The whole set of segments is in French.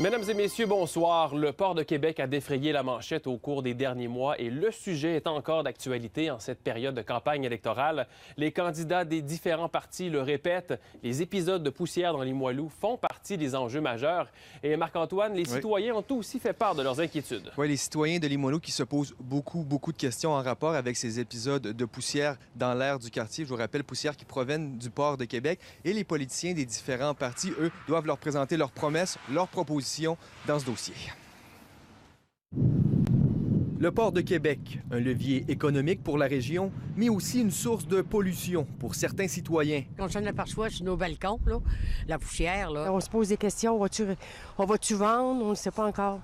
Mesdames et messieurs, bonsoir. Le port de Québec a défrayé la manchette au cours des derniers mois et le sujet est encore d'actualité en cette période de campagne électorale. Les candidats des différents partis le répètent, les épisodes de poussière dans Limoilou font partie des enjeux majeurs. Et Marc-Antoine, les citoyens ont aussi fait part de leurs inquiétudes. Oui, les citoyens de Limoilou qui se posent beaucoup de questions en rapport avec ces épisodes de poussière dans l'air du quartier. Je vous rappelle, poussière qui proviennent du port de Québec. Et les politiciens des différents partis, eux, doivent leur présenter leurs promesses, leurs propositions dans ce dossier. Le port de Québec, un levier économique pour la région, mais aussi une source de pollution pour certains citoyens. On s'en aperçoit sur nos balcons, là, la poussière. Là. On se pose des questions, on va-tu vendre? On ne sait pas encore.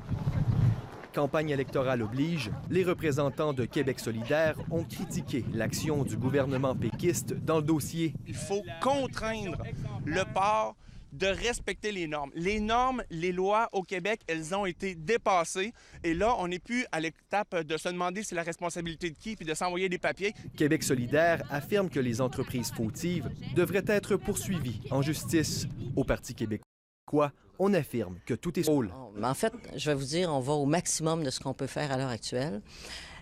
Campagne électorale oblige, les représentants de Québec solidaire ont critiqué l'action du gouvernement péquiste dans le dossier. Il faut contraindre le port de respecter les normes. Les normes, les lois au Québec, elles ont été dépassées. Et là, on n'est plus à l'étape de se demander c'est la responsabilité de qui puis de s'envoyer des papiers. Québec solidaire affirme que les entreprises fautives devraient être poursuivies en justice. Au Parti québécois, on affirme que tout est rôle. En fait, je vais vous dire, on va au maximum de ce qu'on peut faire à l'heure actuelle,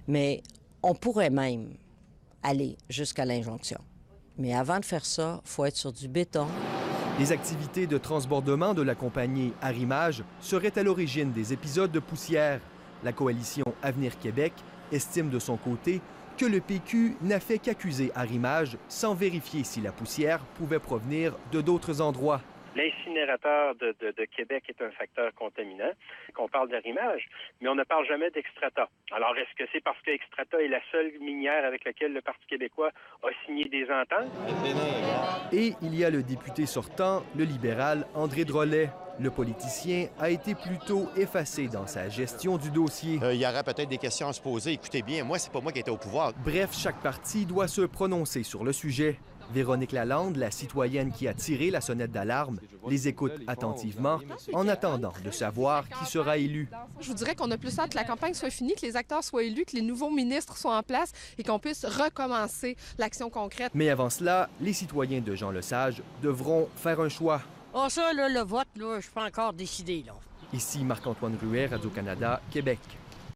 mais on pourrait même aller jusqu'à l'injonction. Mais avant de faire ça, il faut être sur du béton. Les activités de transbordement de la compagnie Arrimage seraient à l'origine des épisodes de poussière. La coalition Avenir Québec estime de son côté que le PQ n'a fait qu'accuser Arrimage sans vérifier si la poussière pouvait provenir de d'autres endroits. L'incinérateur de Québec est un facteur contaminant, qu'on parle d'arrimage, mais on ne parle jamais d'Extrata. Alors, est-ce que c'est parce que Extrata est la seule minière avec laquelle le Parti québécois a signé des ententes? Et il y a le député sortant, le libéral André Drolet. Le politicien a été plutôt effacé dans sa gestion du dossier. Il y aura peut-être des questions à se poser. Écoutez bien, moi, c'est pas moi qui étais au pouvoir. Bref, chaque parti doit se prononcer sur le sujet. Véronique Lalande, la citoyenne qui a tiré la sonnette d'alarme, les écoute attentivement en attendant de savoir qui sera élu. Je vous dirais qu'on a plus hâte que la campagne soit finie, que les acteurs soient élus, que les nouveaux ministres soient en place et qu'on puisse recommencer l'action concrète. Mais avant cela, les citoyens de Jean Lesage devront faire un choix. Ah, ça, là, le vote, là, je suis pas encore décidé, là. Ici Marc-Antoine Ruet, Radio-Canada, Québec.